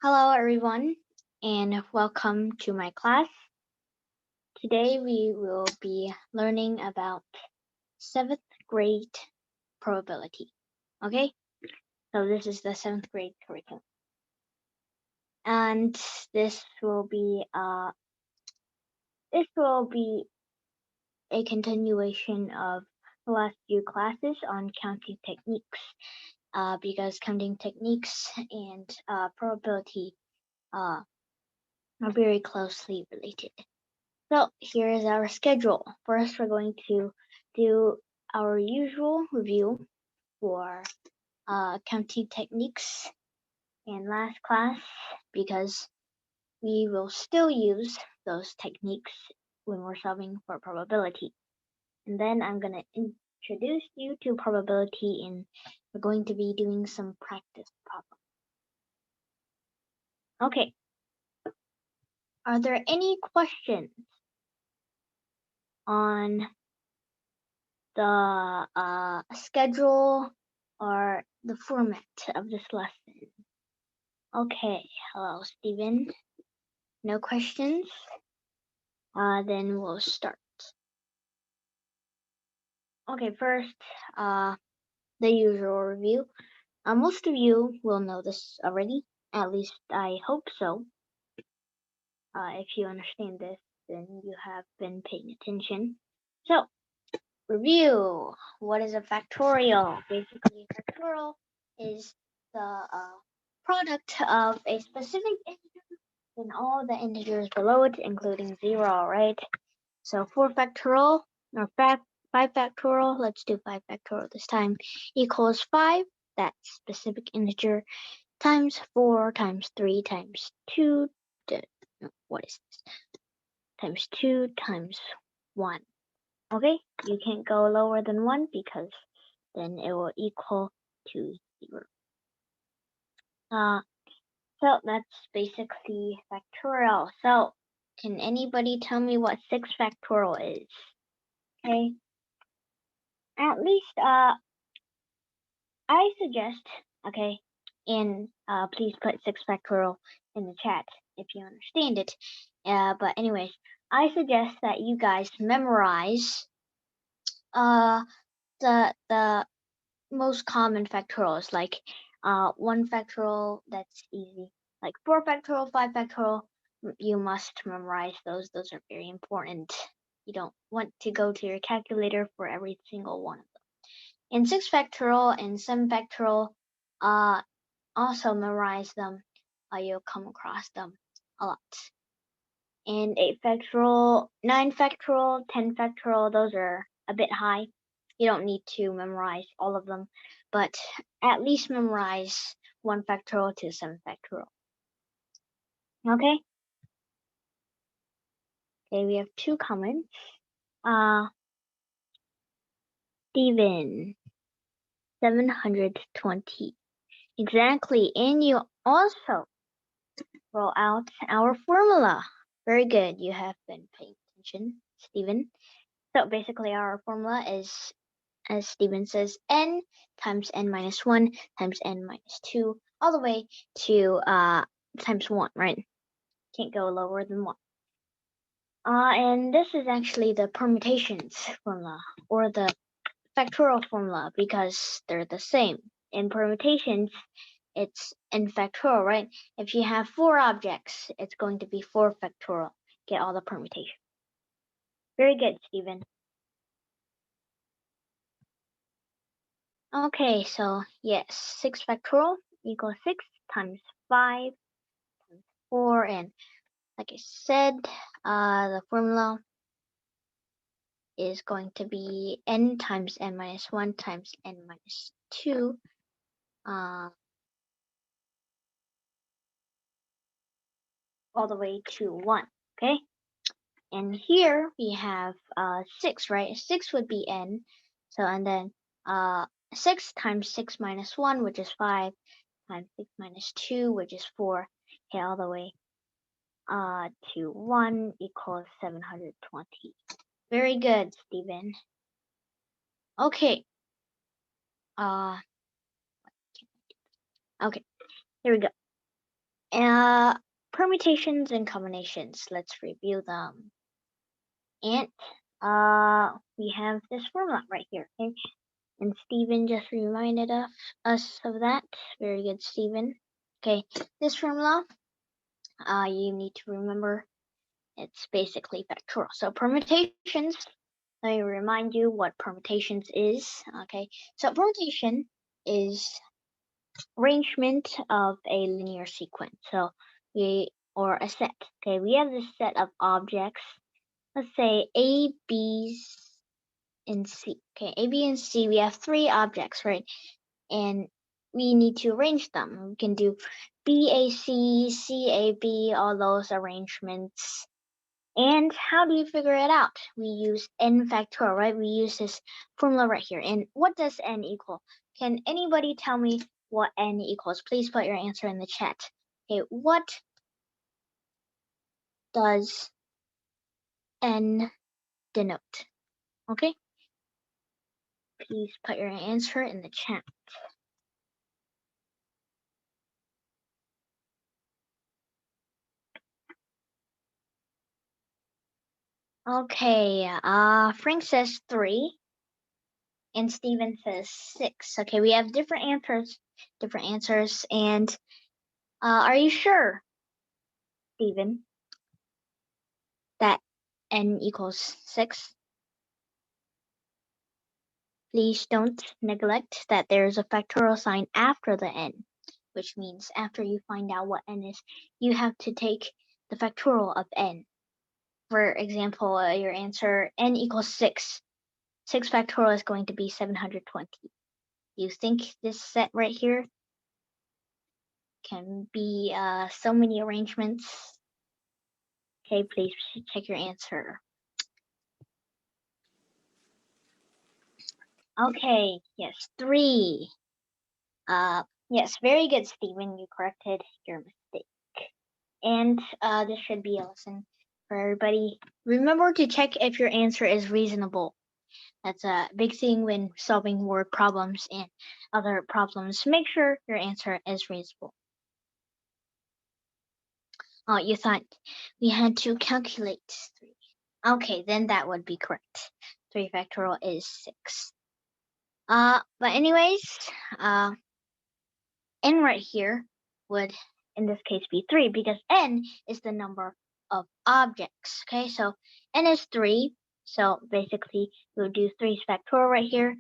Hello, everyone, and welcome to my class. Today we will be learning about seventh grade probability. Okay, so this is the seventh grade curriculum, and this will be a continuation of the last few classes on counting techniques. Because counting techniques and probability are very closely related. So here is our schedule. First, we're going to do our usual review for counting techniques in last class because we will still use those techniques when we're solving for probability. And then I'm going to introduce you to probability and we're going to be doing some practice problems. Okay. Are there any questions on the schedule or the format of this lesson? Okay, hello, Stephen. No questions? Then we'll start. Okay, first, the usual review. Most of you will know this already. At least I hope so. If you understand this, then you have been paying attention. So, review. What is a factorial? Basically, factorial is the product of a specific integer and all the integers below it, including 0, right? So 4 factorial, or 5 factorial, let's do 5 factorial this time, equals 5, that specific integer, times 4 times 3 times 2, what is this? Times 2 times 1. Okay, you can't go lower than 1 because then it will equal to 0. So that's basically factorial. So can anybody tell me what 6 factorial is? Okay. At least I suggest, okay, and please put 6 factorial in the chat if you understand it. But anyways, I suggest that you guys memorize the most common factorials, like 1 factorial, that's easy. Like 4 factorial, 5 factorial, you must memorize those. Those are very important. You don't want to go to your calculator for every single one of them. And 6 factorial and 7 factorial, also memorize them. You'll come across them a lot. And 8 factorial, 9 factorial, 10 factorial, those are a bit high. You don't need to memorize all of them, but at least memorize 1 factorial to 7 factorial. Okay? Okay, we have 2 comments. Stephen, 720. Exactly, and you also roll out our formula. Very good, you have been paying attention, Stephen. So basically our formula is, as Stephen says, n times n minus 1 times n minus 2, all the way to times 1, right? Can't go lower than 1. And this is actually the permutations formula, or the factorial formula, because they're the same. In permutations, it's n factorial, right? If you have 4 objects, it's going to be 4 factorial. Get all the permutations. Very good, Stephen. Okay, so yes, 6 factorial equals 6 times 5 times 4, and like I said, the formula is going to be n times n minus 1 times n minus 2. All the way to 1, okay? And here we have 6, right? 6 would be n, so and then 6 times 6 minus 1, which is 5, times 6 minus 2, which is 4, okay, all the way to 1 equals 720. Very good, Stephen. Okay. Okay, here we go. Permutations and combinations. Let's review them. And we have this formula right here. Okay, and Stephen just reminded us of that. Very good, Stephen. Okay, this formula, you need to remember it's basically factorial. So permutations, let me remind you what permutations is. Okay, so permutation is arrangement of a linear sequence. So or a set. Okay, we have this set of objects. Let's say A, B, and C. Okay, A, B, and C, we have three objects, right? And we need to arrange them. We can do BAC, CAB, all those arrangements. And how do you figure it out? We use n factorial, right? We use this formula right here. And what does n equal? Can anybody tell me what n equals? Please put your answer in the chat. Okay, what does n denote? Okay, please put your answer in the chat. Okay, Frank says 3 and Steven says 6. Okay, we have different answers, and are you sure, Steven, that n equals 6? Please don't neglect that there's a factorial sign after the n, which means after you find out what n is, you have to take the factorial of n. For example, your answer n equals 6. 6 factorial is going to be 720. You think this set right here can be so many arrangements? Okay, please check your answer. Okay, yes, 3. Yes, very good, Stephen. You corrected your mistake. And this should be a lesson for everybody. Remember to check if your answer is reasonable. That's a big thing when solving word problems and other problems. Make sure your answer is reasonable. Oh, you thought we had to calculate 3. Okay, then that would be correct. 3 factorial is 6. But anyways, n right here would in this case be 3 because n is the number of objects. Okay, so n is 3. So basically we'll do 3's factorial right here.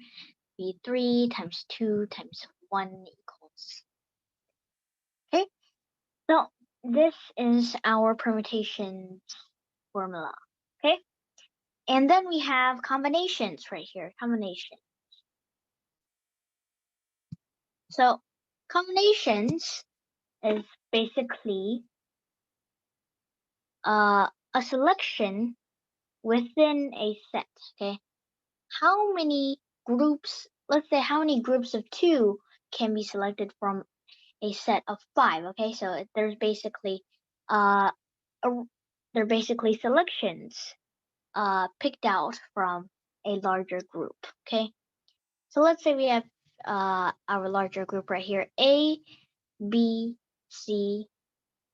Be 3 times 2 times 1 equals. Okay, so this is our permutation formula. Okay, and then we have combinations right here. Combination. So combinations is basically a selection within a set. Okay, how many groups? Let's say how many groups of 2 can be selected from a set of 5. Okay, so there's basically they're basically selections picked out from a larger group. Okay, so let's say we have our larger group right here: A, B, C,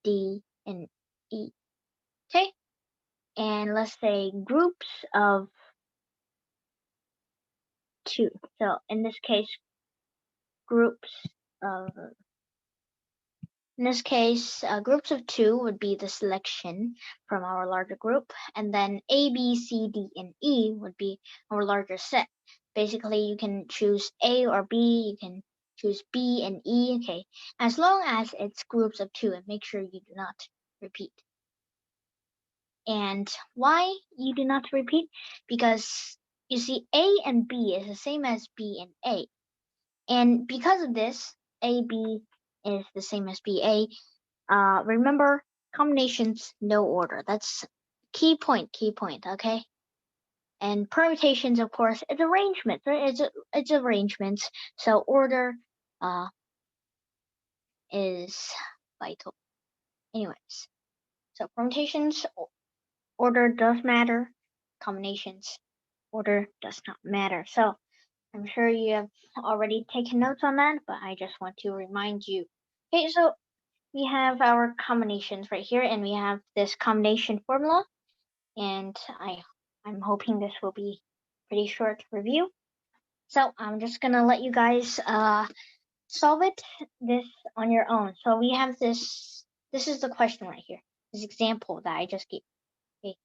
D, and E. Okay, and let's say groups of 2. So in this case, groups of groups of 2 would be the selection from our larger group, and then A, B, C, D, and E would be our larger set. Basically, you can choose A or B, you can choose B and E, okay, as long as it's groups of 2, and make sure you do not repeat. And why you do not repeat? Because you see, A and B is the same as B and A. And because of this, AB is the same as BA. Remember, combinations, no order. That's key point, okay? And permutations, of course, it's arrangements. It's arrangements. So order is vital. Anyways, so permutations, order does matter. Combinations, order does not matter. So I'm sure you have already taken notes on that, but I just want to remind you. Okay, so we have our combinations right here, and we have this combination formula, and I'm hoping this will be pretty short review. So I'm just gonna let you guys solve this on your own. So we have this is the question right here, this example that I just gave. Okay.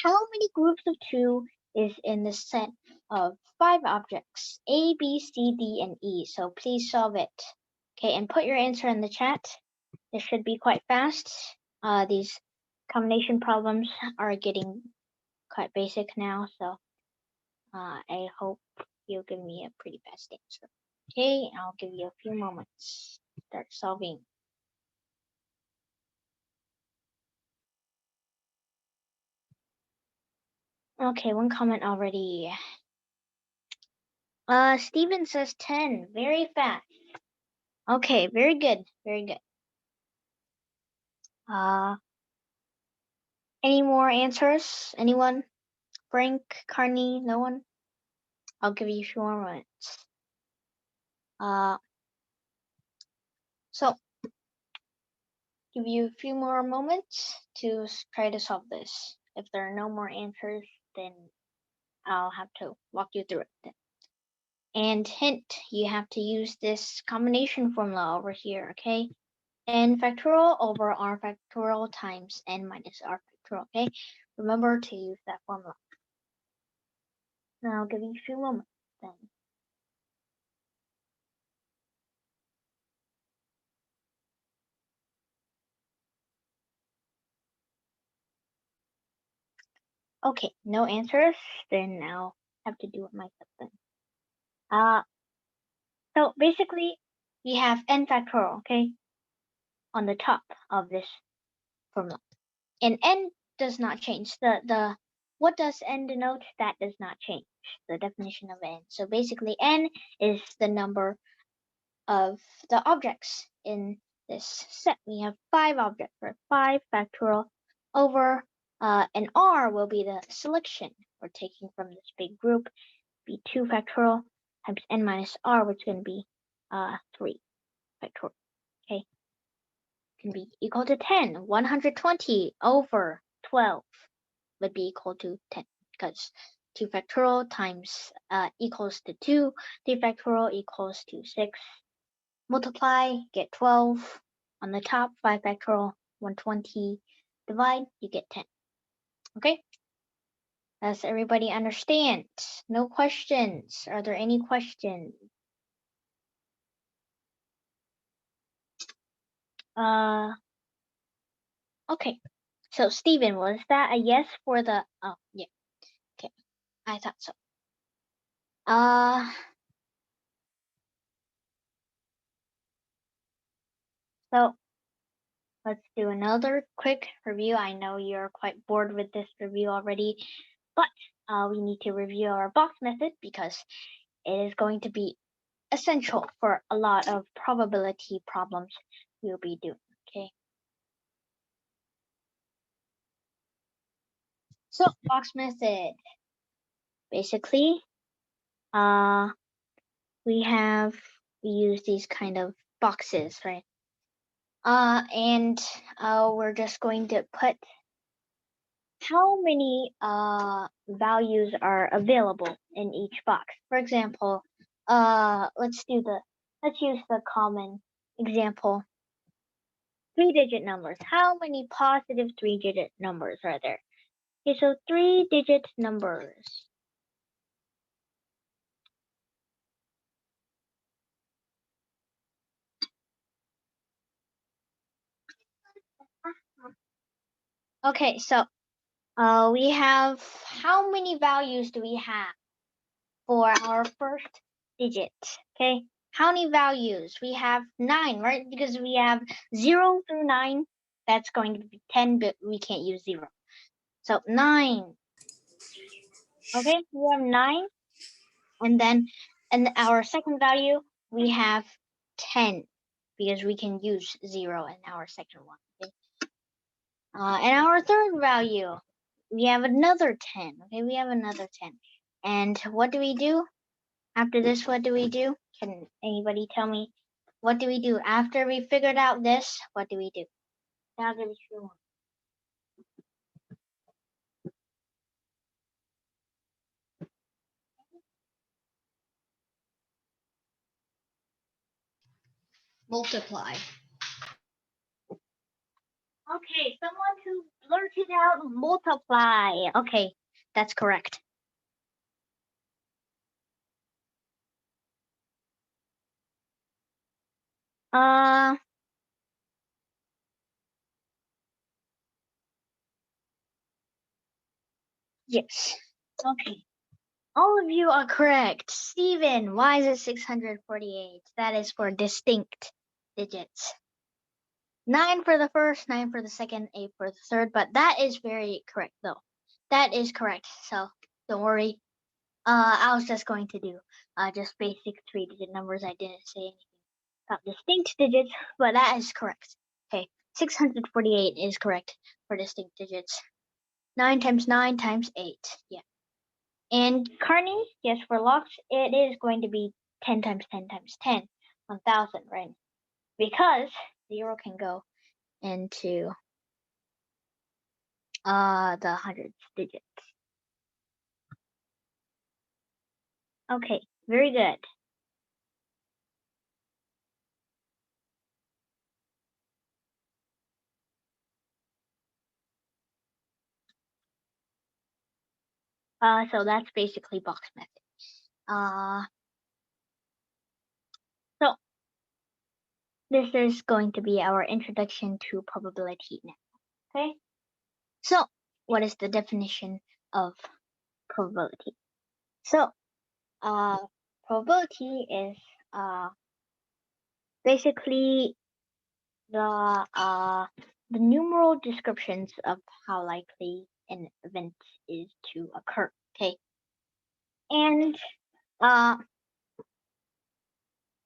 How many groups of 2 is in the set of 5 objects, A, B, C, D, and E? So please solve it. Okay, and put your answer in the chat. This should be quite fast. These combination problems are getting quite basic now, so I hope you'll give me a pretty fast answer. Okay, I'll give you a few moments. Start solving. Okay, one comment already. Steven says 10. Very fast. Okay, very good. Very good. Any more answers? Anyone? Frank, Carney, no one? I'll give you a few more moments. So give you a few more moments to try to solve this. If there are no more answers, then I'll have to walk you through it. And hint, you have to use this combination formula over here, okay? N factorial over R factorial times N minus R factorial, okay? Remember to use that formula. Now I'll give you a few moments then. Okay, no answers, then I'll have to do it myself then. So basically, we have N factorial, okay, on the top of this formula. And N does not change. What does N denote? That does not change, the definition of N. So basically, N is the number of the objects in this set. We have 5 objects, right? 5 factorial over, and R will be the selection we're taking from this big group, be 2 factorial times N minus R, which is going to be 3 factorial, okay? Can be equal to 10. 120 over 12 would be equal to 10, because 2 factorial times equals to 2, 3 factorial equals to 6. Multiply, get 12. On the top, 5 factorial, 120. Divide, you get 10. Okay? Does everybody understand? No questions. Are there any questions? Okay. So Stephen, was that a yes for the? Oh, yeah. Okay, I thought so. So let's do another quick review. I know you're quite bored with this review already, but we need to review our box method because it is going to be essential for a lot of probability problems we'll be doing, okay? So box method, basically, we use these kind of boxes, right? And we're just going to put how many values are available in each box. For example, let's use the common example. 3-digit numbers. How many positive 3-digit numbers are there? Okay, so 3-digit numbers. Okay, so we have, how many values do we have for our first digit? Okay, how many values? We have 9, right? Because we have 0 through 9. That's going to be 10, but we can't use 0. So 9. Okay, we have 9. And then in our second value, we have 10, because we can use 0 in our second one. Okay? And our third value, we have another 10. Okay, we have another 10. And what do we do? After this, what do we do? Can anybody tell me what do we do? After we figured out this, what do we do? Now give me 2 more. Multiply. Okay, someone who blurted out multiply. Okay, that's correct. Yes. Okay. All of you are correct. Steven, why is it 648? That is for distinct digits. 9 for the first, 9 for the second, 8 for the third, but that is very correct though. That is correct. So don't worry. I was just going to do just basic 3-digit numbers. I didn't say anything about distinct digits, but that is correct. Okay, 648 is correct for distinct digits. 9 times 9 times 8. Yeah. And Carney, yes, for locks, it is going to be 10 times 10 times 10, 1000, right? Because 0 can go into the hundreds digits. Okay, very good. So that's basically box method. So this is going to be our introduction to probability now. Okay. So what is the definition of probability? So probability is basically the numeral descriptions of how likely an event is to occur. Okay. And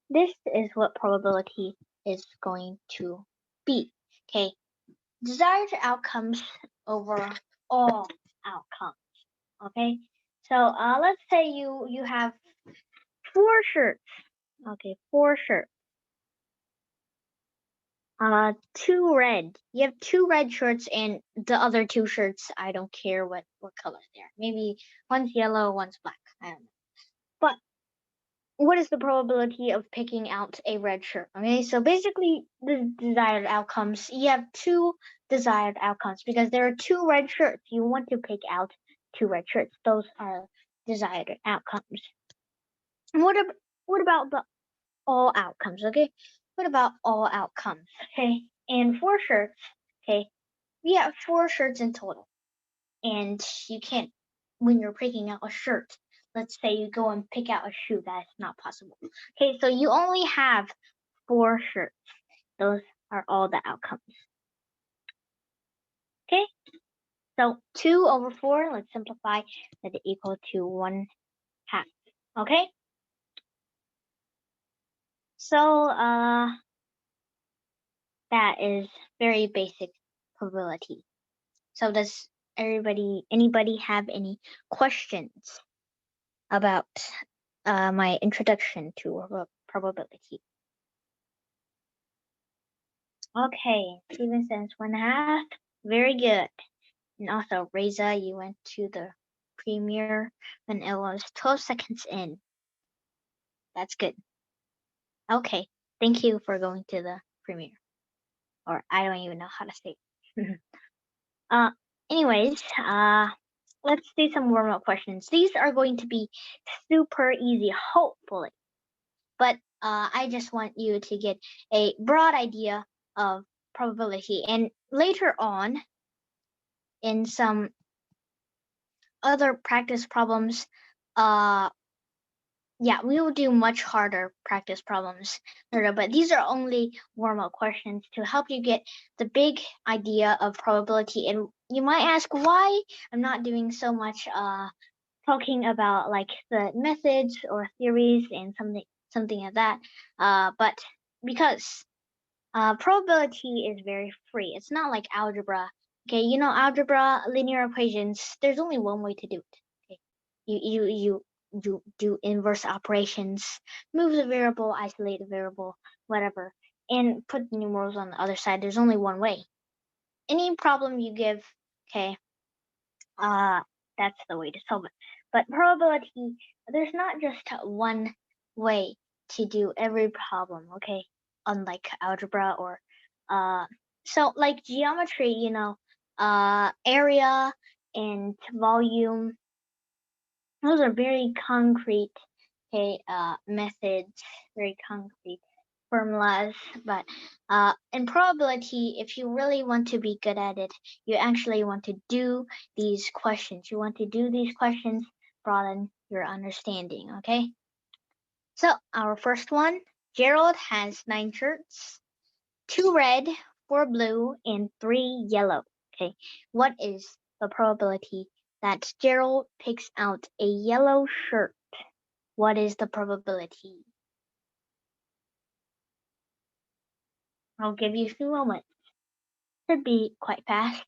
this is what probability is going to be. Okay. Desired outcomes over all outcomes. Okay. So let's say you have 4 shirts. Okay, 4 shirts. 2 red. You have 2 red shirts and the other 2 shirts, I don't care what color they are. Maybe one's yellow, one's black. I don't know. But what is the probability of picking out a red shirt? Okay, so basically the desired outcomes, you have 2 desired outcomes because there are 2 red shirts. You want to pick out 2 red shirts. Those are desired outcomes. And what about the all outcomes? Okay, what about all outcomes? Okay, and 4 shirts. Okay, we have 4 shirts in total, and you can't, when you're picking out a shirt, let's say you go and pick out a shoe, that's not possible. Okay, so you only have 4 shirts. Those are all the outcomes. Okay, so 2 over 4, let's simplify, that is equal to 1/2. Okay, so that is very basic probability. So does anybody have any questions about my introduction to probability? Okay, Steven says 1/2. Very good. And also, Reza, you went to the premiere when it was 12 seconds in. That's good. Okay, thank you for going to the premiere. Or I don't even know how to say it. Anyways, let's do some warm-up questions. These are going to be super easy, hopefully. But I just want you to get a broad idea of probability. And later on, in some other practice problems, yeah, we will do much harder practice problems later, but these are only warm-up questions to help you get the big idea of probability. And you might ask why I'm not doing so much talking about like the methods or theories and something like that. But because probability is very free. It's not like algebra. Okay, algebra, linear equations, there's only one way to do it. Okay. You do inverse operations, moves a variable, isolate a variable, whatever, and put the numerals on the other side. There's only one way. Any problem you give, okay, that's the way to solve it. But probability, there's not just one way to do every problem, okay? Unlike algebra or so like geometry, area and volume, those are very concrete, okay, methods, very concrete formulas. But in probability, if you really want to be good at it, you actually want to do these questions. You want to do these questions, broaden your understanding, okay? So our first one, Gerald has 9 shirts, 2 red, 4 blue, and 3 yellow. Okay, what is the probability that Gerald picks out a yellow shirt? What is the probability? I'll give you a few moments. Should be quite fast.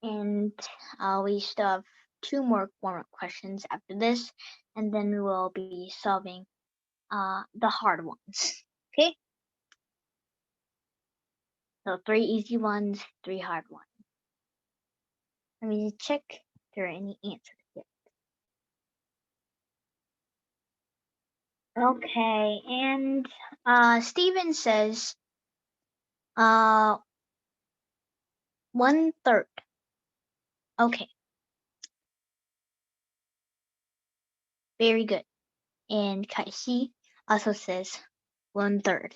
And we still have 2 more warm-up questions after this, and then we'll be solving the hard ones. Okay? So 3 easy ones, 3 hard ones. Let me check if there are any answers yet. Okay, and Steven says 1/3. Okay, very good. And Kai also says 1/3.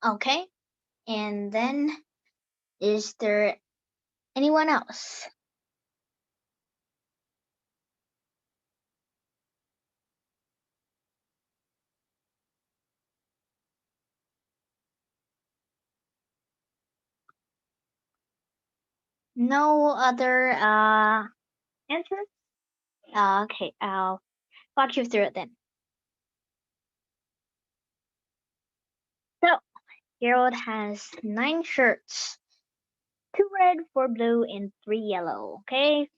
Okay, and then is there anyone else? No other answers? Okay, I'll walk you through it then. So, Gerald has 9 shirts, 2 red, 4 blue, and 3 yellow. Okay,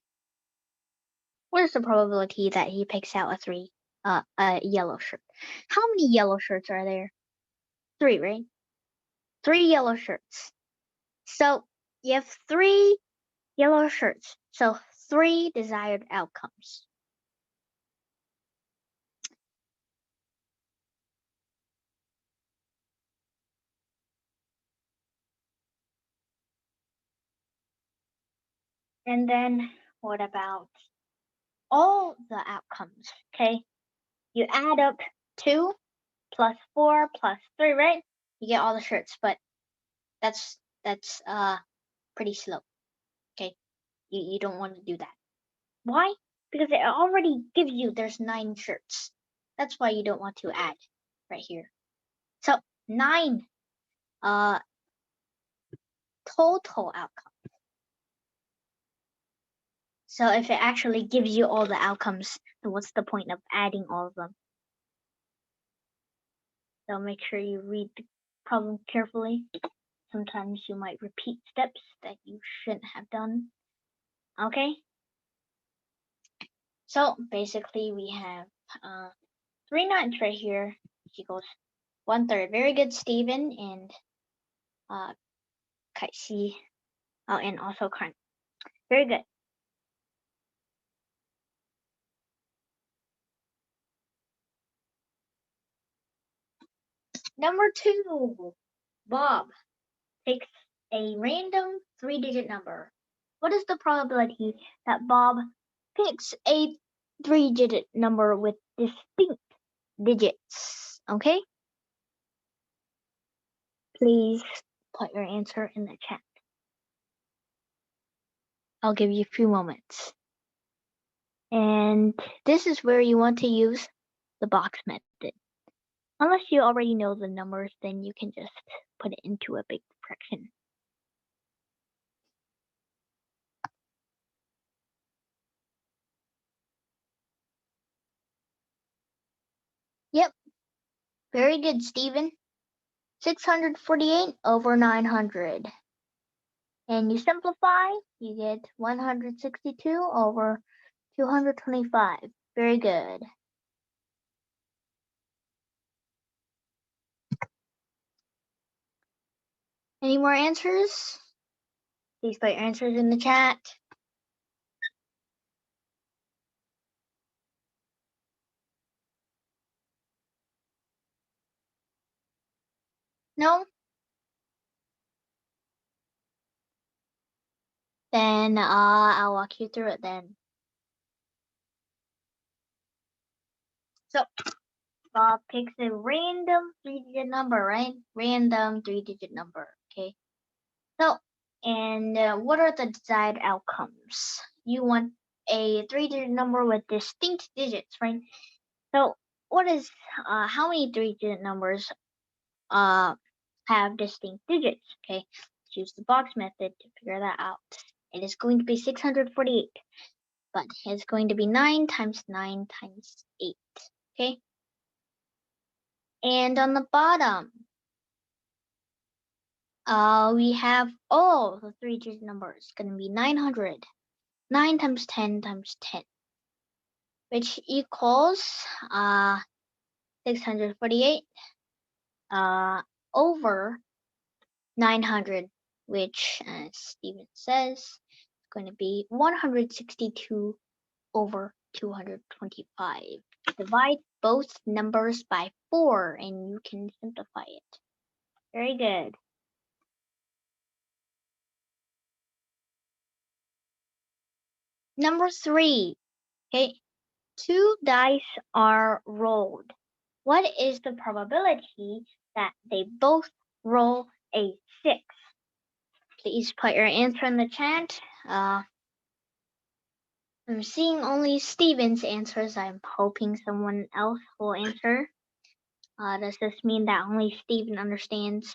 what is the probability that he picks out a yellow shirt? How many yellow shirts are there? 3, right? 3 yellow shirts. So you have 3 yellow shirts. So 3 desired outcomes. And then what about all the outcomes? Okay, you add up 2 plus 4 plus 3, right? You get all the shirts, but that's pretty slow. Okay, you don't want to do that. Why? Because it already gives you there's 9 shirts. That's why you don't want to add right here. So 9 total outcomes. So if it actually gives you all the outcomes, then what's the point of adding all of them? So make sure you read the problem carefully. Sometimes you might repeat steps that you shouldn't have done. Okay? So basically we have 3 9s right here, which equals 1/3. Very good, Steven and Kai-Si. Oh, and also Karn. Very good. Number 2, Bob takes a random 3-digit number. What is the probability that Bob picks a 3-digit number with distinct digits? Okay? Please put your answer in the chat. I'll give you a few moments. And this is where you want to use the box method. Unless you already know the numbers, then you can just put it into a big fraction. Yep. Very good, Steven. 648 over 900. and you simplify, you get 162 over 225. Very good. Any more answers? Please put your answers in the chat. No? Then I'll walk you through it then. So Bob picks a random 3-digit number, right? Random 3-digit number, okay? So, and what are the desired outcomes? You want a 3-digit number with distinct digits, right? So, what is, how many 3-digit numbers have distinct digits? Okay, let's use the box method to figure that out. It is going to be 648, but it's going to be 9 times 9 times 8, okay? And on the bottom, we have all the 3-digit numbers. It's going to be 900. 9 times 10 times 10, which equals 648 over 900, which, as Steven says, is going to be 162 over 225. Divide both numbers by 4 and you can simplify it. Very good. Number 3. Okay, 2 dice are rolled. What is the probability that they both roll a 6? Please put your answer in the chat. I'm seeing only Steven's answers. I'm hoping someone else will answer. Does this mean that only Steven understands?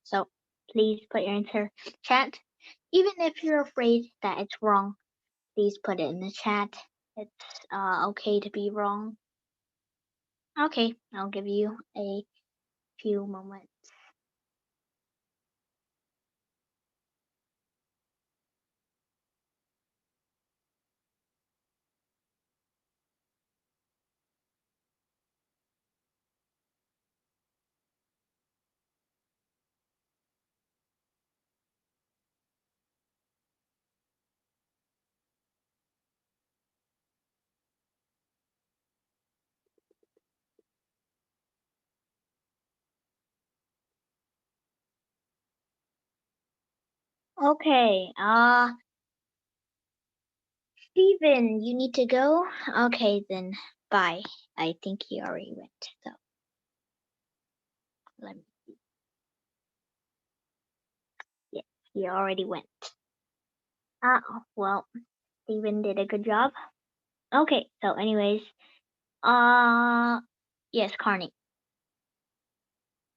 So please put your answer in the chat. Even if you're afraid that it's wrong, please put it in the chat. It's okay to be wrong. Okay, I'll give you a few moments. Okay, Steven, you need to go? Okay, then bye. I think he already went, so let me see. Yeah, he already went. Well, Steven did a good job. Okay, so anyways, yes, Carney.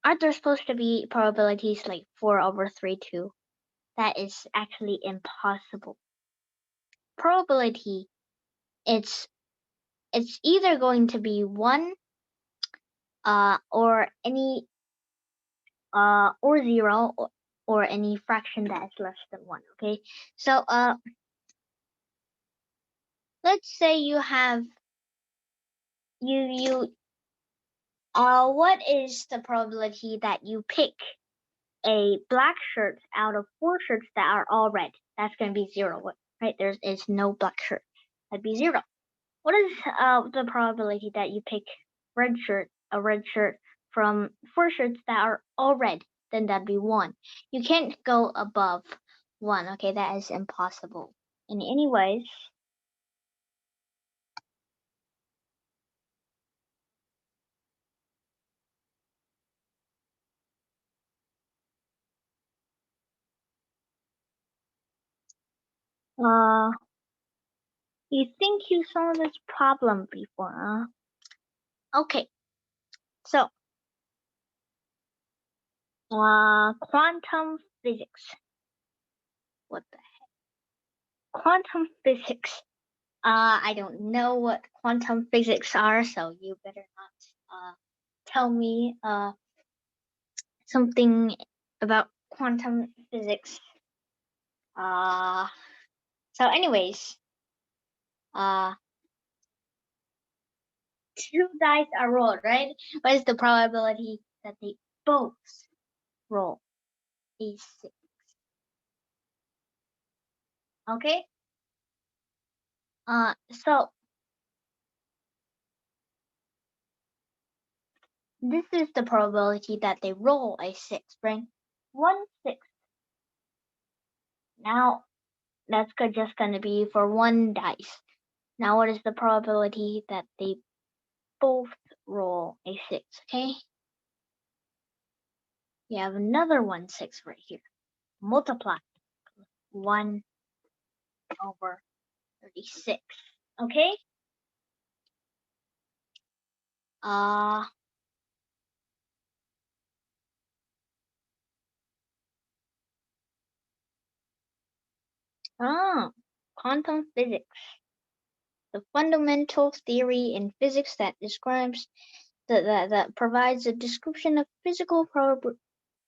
Aren't there supposed to be probabilities like 4 over 3, 2? That is actually impossible. Probability, it's either going to be 1, or any, or 0, or any fraction that is less than 1, okay? So, let's say you have, what is the probability that you pick a black shirt out of 4 shirts that are all red? That's going to be 0, right? There is no black shirt. That'd be 0. What is the probability that you pick a red shirt from 4 shirts that are all red? Then that'd be 1. You can't go above 1, okay? That is impossible. And anyways, you think you saw this problem before, huh? Okay, so, quantum physics. What the heck? Quantum physics. I don't know what quantum physics are, so you better not tell me something about quantum physics. So anyways, two dice are rolled, right? What is the probability that they both roll a 6? Okay? So this is the probability that they roll a 6, right? 1/6. Now, that's just going to be for one dice. Now, what is the probability that they both roll a 6, okay? You have another 1/6 right here. Multiply 1/36, okay? Quantum physics. The fundamental theory in physics that describes that provides a description of physical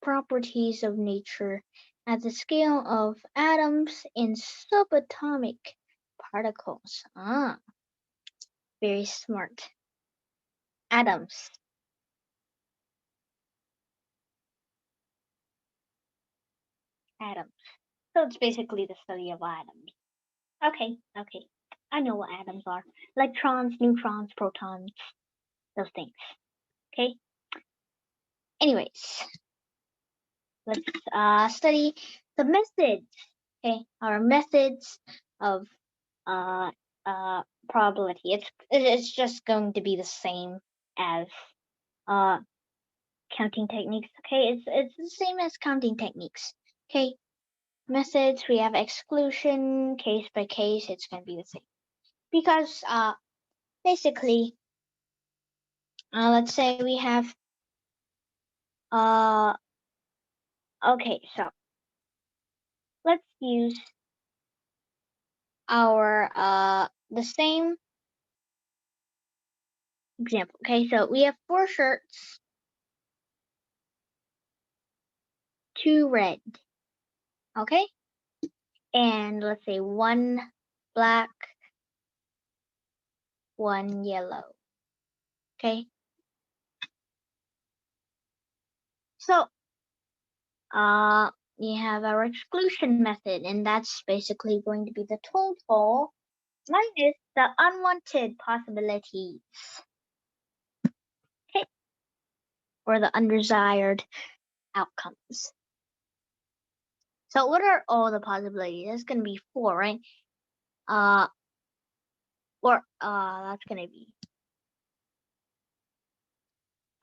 properties of nature at the scale of atoms and subatomic particles. Very smart. Atoms. Atoms. So it's basically the study of atoms. Okay. I know what atoms are. Electrons, neutrons, protons, those things. Okay. Anyways, let's study the methods. Okay, our methods of probability. It's just going to be the same as counting techniques. Okay, it's the same as counting techniques. Okay, methods, we have exclusion, case by case. It's going to be the same because basically, let's say we have okay, so let's use our the same example. Okay, so we have 4 shirts, 2 red. Okay, and let's say 1 black, 1 yellow. Okay, so you have our exclusion method, and that's basically going to be the total minus the unwanted possibilities. Okay, or the undesired outcomes. So what are all the possibilities? That's going to be 4, right? That's going to be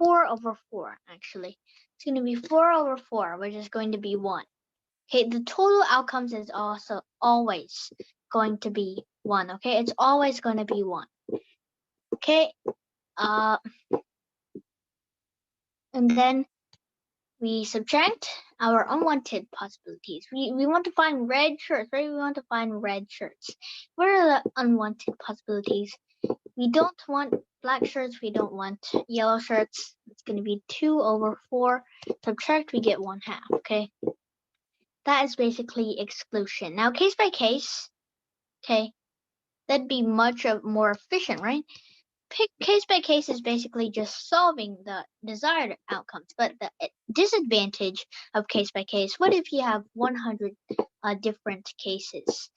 4/4, actually. It's going to be 4/4, which is going to be 1. Okay, the total outcomes is also always going to be 1. Okay, it's always going to be 1. Okay, and then we subtract our unwanted possibilities. We want to find red shirts, right? We want to find red shirts. What are the unwanted possibilities? We don't want black shirts. We don't want yellow shirts. It's going to be 2/4. Subtract, we get 1/2. Okay, that is basically exclusion. Now, case by case, okay, that'd be much more efficient, right? Case by case is basically just solving the desired outcomes. But the disadvantage of case by case, what if you have 100 different cases?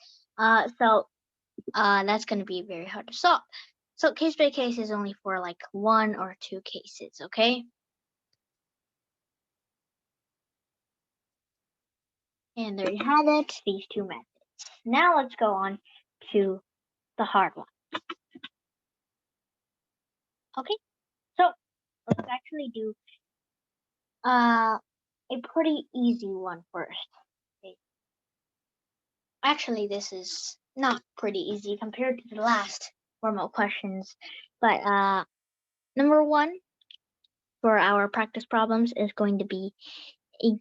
So that's going to be very hard to solve. So case by case is only for like 1 or 2 cases, okay? And there you have it, these 2 methods. Now let's go on to the hard one. Okay, so let's actually do a pretty easy one first. Okay. Actually, this is not pretty easy compared to the last formal questions, but number 1 for our practice problems is going to be a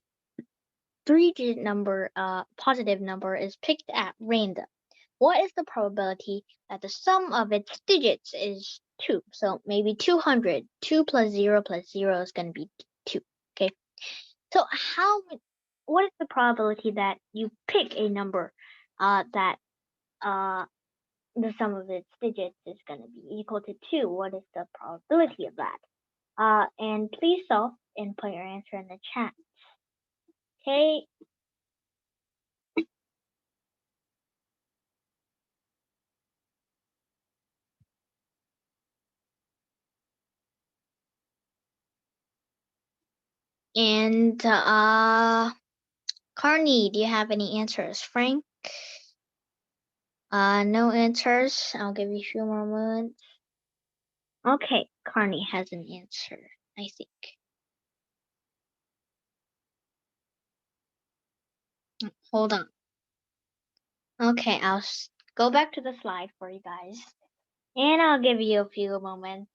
3-digit number, positive number is picked at random. What is the probability that the sum of its digits is 2? So maybe 200. 2 plus 0 plus 0 is going to be 2. Okay. So how what is the probability that you pick a number that the sum of its digits is going to be equal to 2? What is the probability of that? And please solve and put your answer in the chat. Okay. And Carney, do you have any answers? Frank? No answers. I'll give you a few more moments. Okay, Carney has an answer, I think. Hold on. Okay, I'll go back to the slide for you guys. And I'll give you a few moments.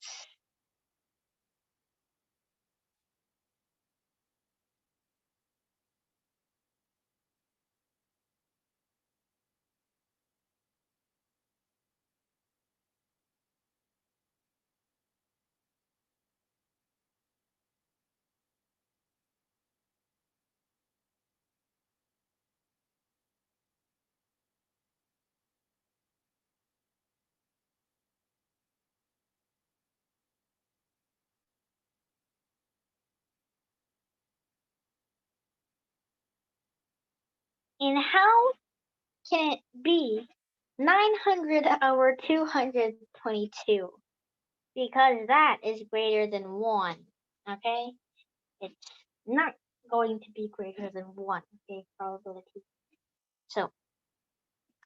And how can it be 900 over 222? Because that is greater than 1, okay? It's not going to be greater than 1, okay, probability. So,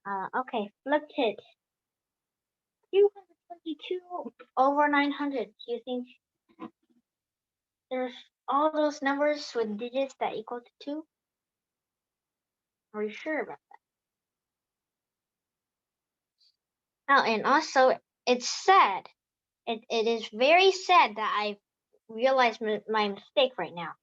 okay, flipped it. 222 over 900. Do you think there's all those numbers with digits that equal to 2? Are you sure about that? Oh, and also, it's sad. It is very sad that I realized my mistake right now.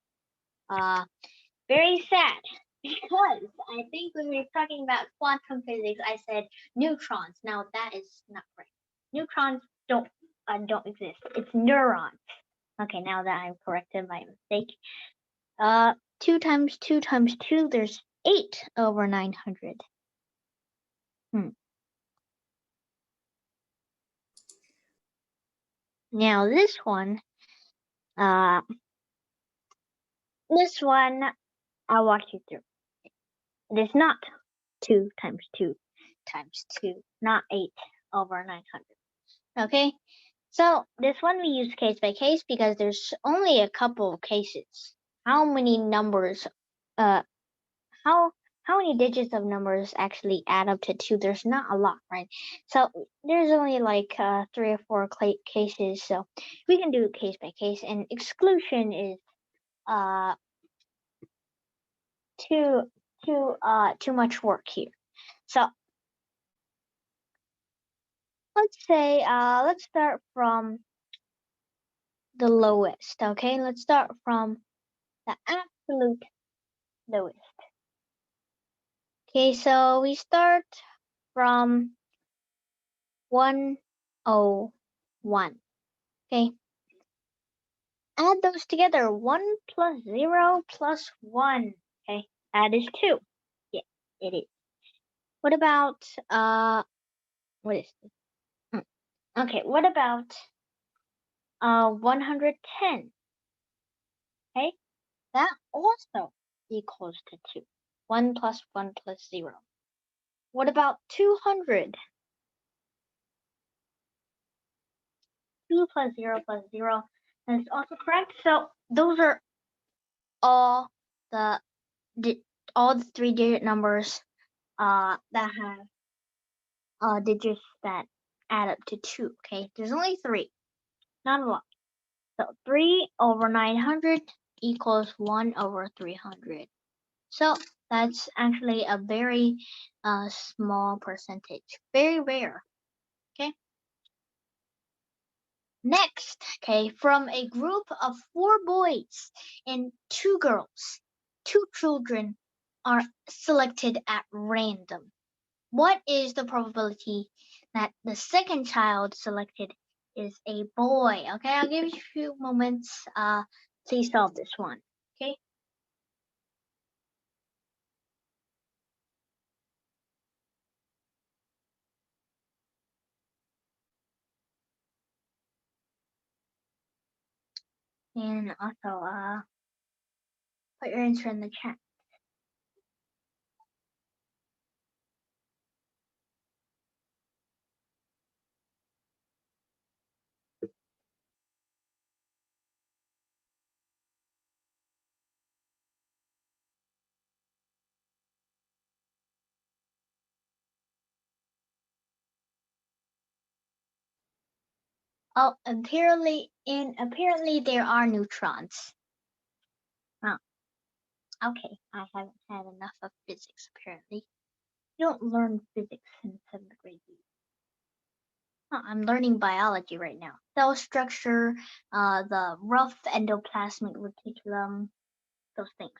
Very sad. Because I think when we were talking about quantum physics, I said neutrons. Now that is not right. Neutrons don't exist. It's neurons. Okay, now that I've corrected my mistake. 2 times 2 times 2, there's 8 over 900. Now this one, I'll walk you through. It is not 2 times 2 times 2, not 8 over 900. Okay, so this one we use case by case because there's only a couple of cases. How many numbers, how many digits of numbers actually add up to 2? There's not a lot, right? So there's only like 3 or 4 cases, so we can do case by case. And exclusion is too much work here. So let's say let's start from the lowest. Okay, let's start from the absolute lowest. Okay, so we start from 101. Okay, add those together. 1 plus 0 plus 1. Okay, that is 2. Yeah, it is. What about what is this? Okay, what about 110? Okay, that also equals to 2. 1 plus 1 plus 0. What about 200? 2 plus 0 plus 0 is also correct. So those are all the 3-digit numbers that have digits that add up to 2. Okay, there's only 3, not a lot. So 3 over 900 equals 1 over 300. So that's actually a very small percentage, very rare. Okay. Next, okay, from a group of 4 boys and 2 girls, 2 children are selected at random. What is the probability that the second child selected is a boy? Okay, I'll give you a few moments. Please solve this one. Okay. And also, put your answer in the chat. Oh, apparently there are neutrons. Oh, okay. I haven't had enough of physics, apparently. You don't learn physics in 7th grade. Oh, I'm learning biology right now. Cell structure, the rough endoplasmic reticulum, those things.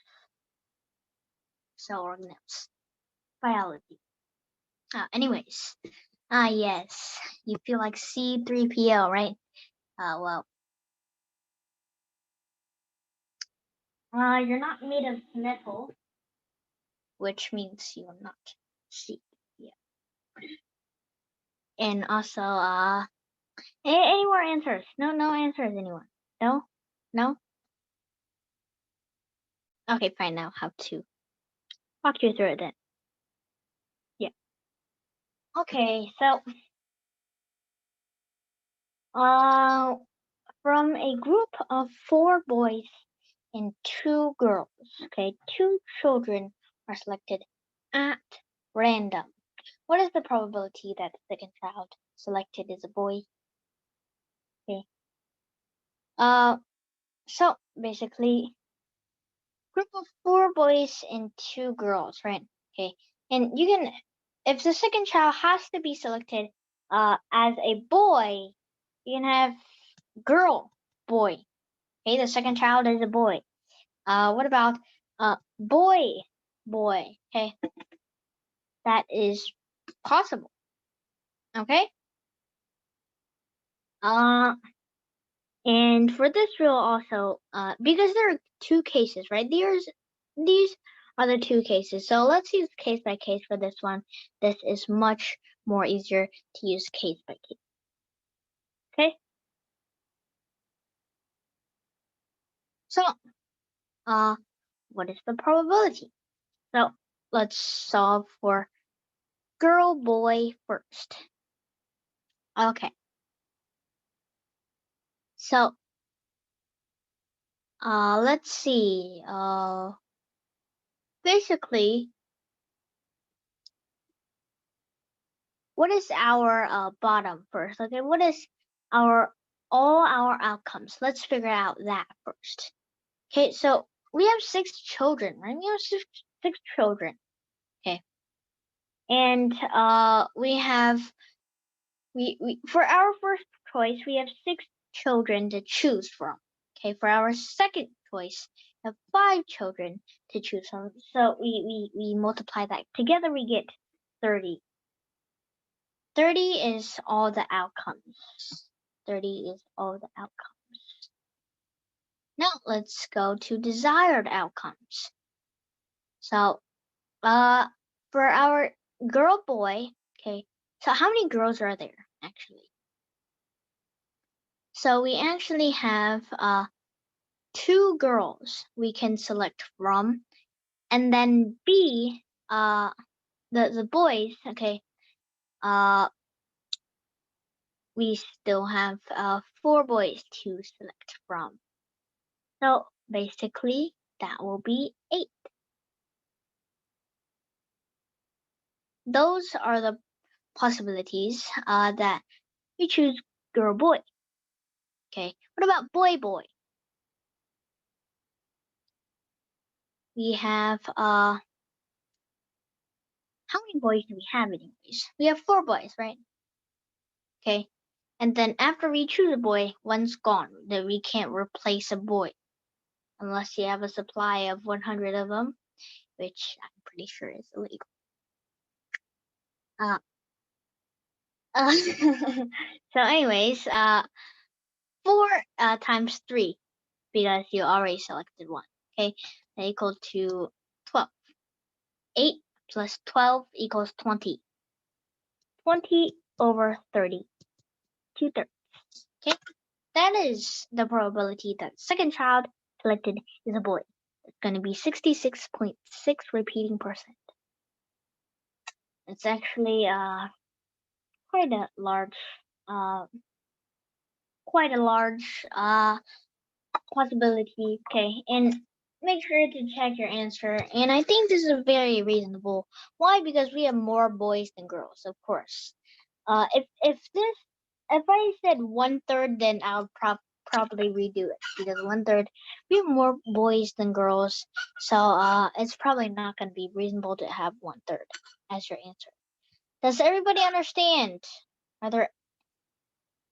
Cell organelles. Biology. Anyways. Yes. You feel like C3PO, right? Well. You're not made of metal. Which means you're not C. Yeah. And also, any more answers? No answers, anyone? No? No? Okay, fine, now how to walk you through it then. Yeah. Okay, so, from a group of 4 boys and 2 girls, okay, 2 children are selected at random. What is the probability that the second child selected is a boy? Okay. So basically, group of 4 boys and 2 girls, right? Okay. And you can, if the second child has to be selected as a boy, you can have girl, boy. Okay, the second child is a boy. What about boy, boy? Okay, that is possible. Okay. And for this rule also, because there are 2 cases, right? These are the 2 cases. So let's use case by case for this one. This is much more easier to use case by case. Okay. So, what is the probability? So let's solve for girl, boy first. Okay. So, let's see. Basically, what is our bottom first? Okay, what is our all our outcomes? Let's figure out that first. Okay, so we have 6 children, right? We have six children. Okay. And we have we for our first choice, we have 6 children to choose from. Okay, for our second choice, we have 5 children to choose from. So we multiply that together, we get 30. 30 is all the outcomes. 30 is all the outcomes. Now let's go to desired outcomes. So, for our girl boy, okay, so how many girls are there actually? So we actually have 2 girls we can select from, and then B, the boys, okay, we still have 4 boys to select from. So basically, that will be 8. Those are the possibilities that we choose girl boy. Okay, what about boy boy? We have how many boys do we have anyways? We have 4 boys, right? Okay, and then after we choose a boy, one's gone. Then we can't replace a boy unless you have a supply of 100 of them, which I'm pretty sure is illegal. So anyways, 4 times 3, because you already selected one. Okay, that equals to 12. 8 plus 12 equals 20. 20 over 30. 2/3. Okay. that is the probability that second child selected is a boy. It's going to be 66.6 repeating percent. It's actually quite a large uh quite a large possibility. Okay, and make sure to check your answer. And I think this is very reasonable. Why? Because we have more boys than girls, of course. If I said 1/3, then I'll probably redo it because 1/3 we have more boys than girls, so it's probably not going to be reasonable to have 1/3 as your answer. Does everybody understand? Are there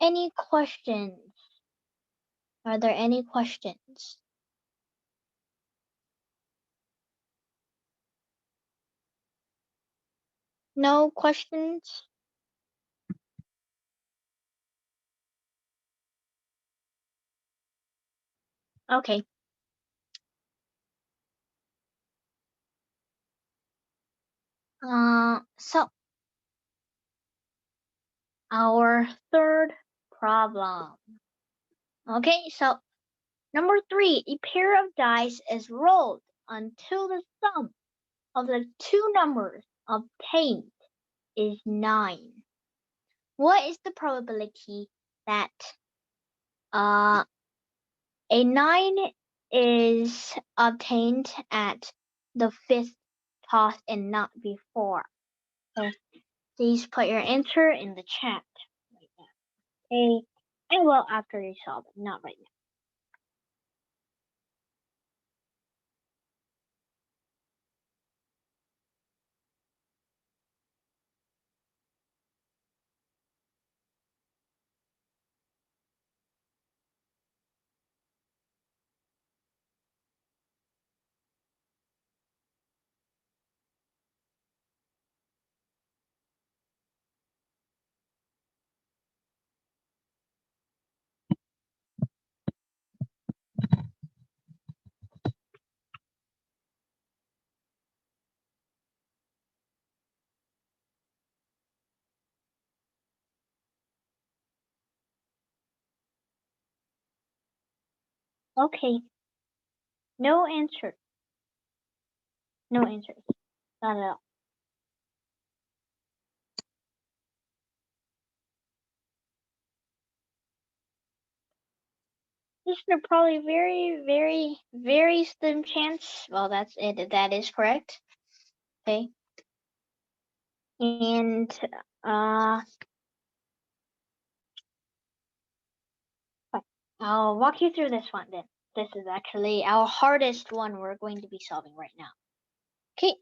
any questions? Are there any questions? No questions? Okay. So our third problem. Okay, so number 3, a pair of dice is rolled until the sum of the two numbers obtained is 9. What is the probability that uh a 9 is obtained at the 5th toss and not before? So please put your answer in the chat right now. Okay, and well after you solve it, not right now. Okay, no answer. No answers. Not at all. This is a probably very, very, very slim chance. Well, that's it. That is correct. Okay. And I'll walk you through this one then. This is actually our hardest one we're going to be solving right now. Okay.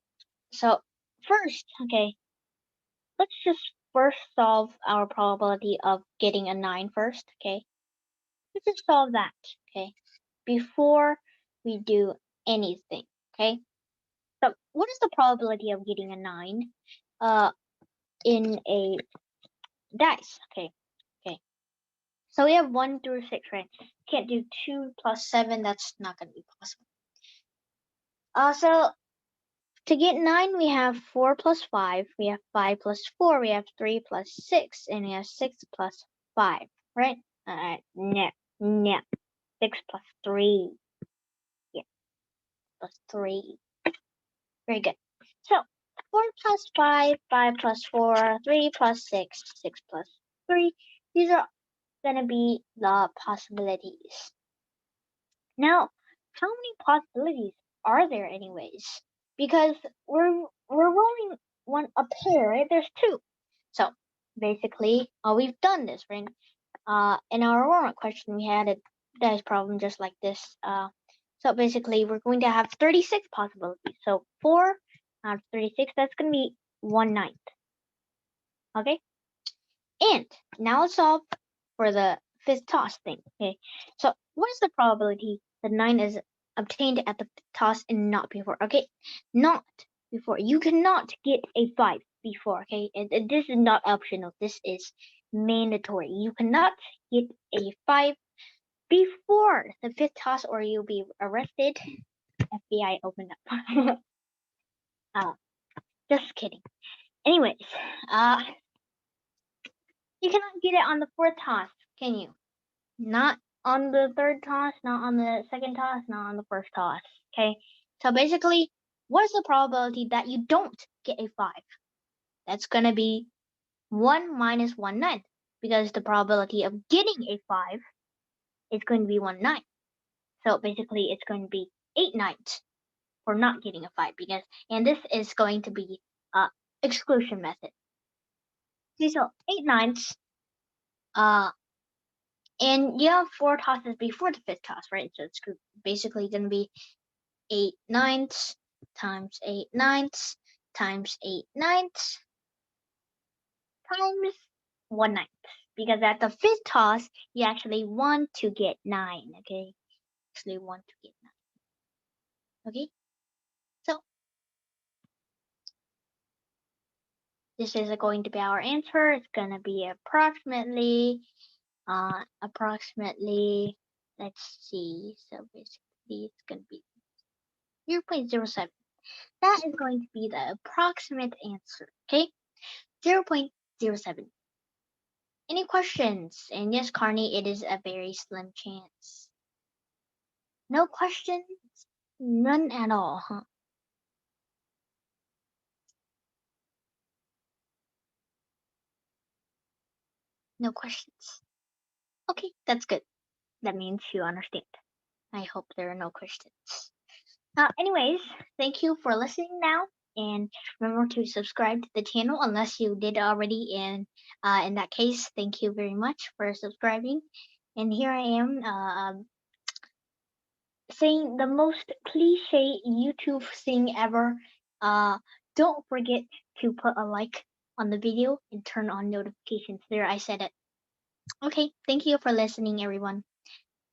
So first, okay, let's just first solve our probability of getting a 9 first. Okay. Let's just solve that. Okay. Before we do anything. Okay. So what is the probability of getting a 9 in a dice? Okay. Okay. So we have 1 through 6, right? Can't do 2 plus 7. That's not going to be possible. So to get 9, we have 4 plus 5. We have 5 plus 4. We have 3 plus 6. And we have 6 plus 5, right? No. 6 plus 3. Yeah, plus 3. Very good. So 4 plus 5, 5 plus 4, 3 plus 6, 6 plus 3. These are gonna be the possibilities. Now, how many possibilities are there anyways? Because we're rolling a pair, right? There's 2. So basically, we've done this, right? In our warm-up question, we had a dice problem just like this. So basically, we're going to have 36 possibilities. So 4 out of 36, that's going to be 1/9. Okay? And now let's solve for the 5th toss thing. Okay? So what is the probability that 9 is obtained at the toss and not before? Okay? Not before. You cannot get a 5 before. Okay? This is not optional. This is mandatory. You cannot get a 5 before the 5th toss or you'll be arrested. FBI opened up. Just kidding. Anyways, you cannot get it on the 4th toss, can you? Not on the third toss, not on the second toss, not on the first toss. Okay? So basically, what's the probability that you don't get a 5? That's gonna be 1 minus 1/9, because the probability of getting a 5 is going to be 1/9. So basically, it's going to be 8/9 for not getting a 5, and this is going to be exclusion method. Okay, so 8/9, and you have 4 tosses before the 5th toss, right? So it's basically going to be 8/9 times 8/9 times 8/9 times 1/9, because at the 5th toss you actually want to get 9. Okay, actually want to get 9. Okay, so this is going to be our answer. It's going to be approximately, let's see, so basically it's going to be 0.07. That is going to be the approximate answer. Okay, 0.07. Any questions? And yes, Carney, it is a very slim chance. No questions? None at all, huh? No questions. Okay, that's good. That means you understand. I hope there are no questions. Anyways, thank you for listening now, and remember to subscribe to the channel unless you did already. And in that case, thank you very much for subscribing. And here I am, saying the most cliche YouTube thing ever. Don't forget to put a like on the video and turn on notifications. There, I said it. Okay, thank you for listening, everyone.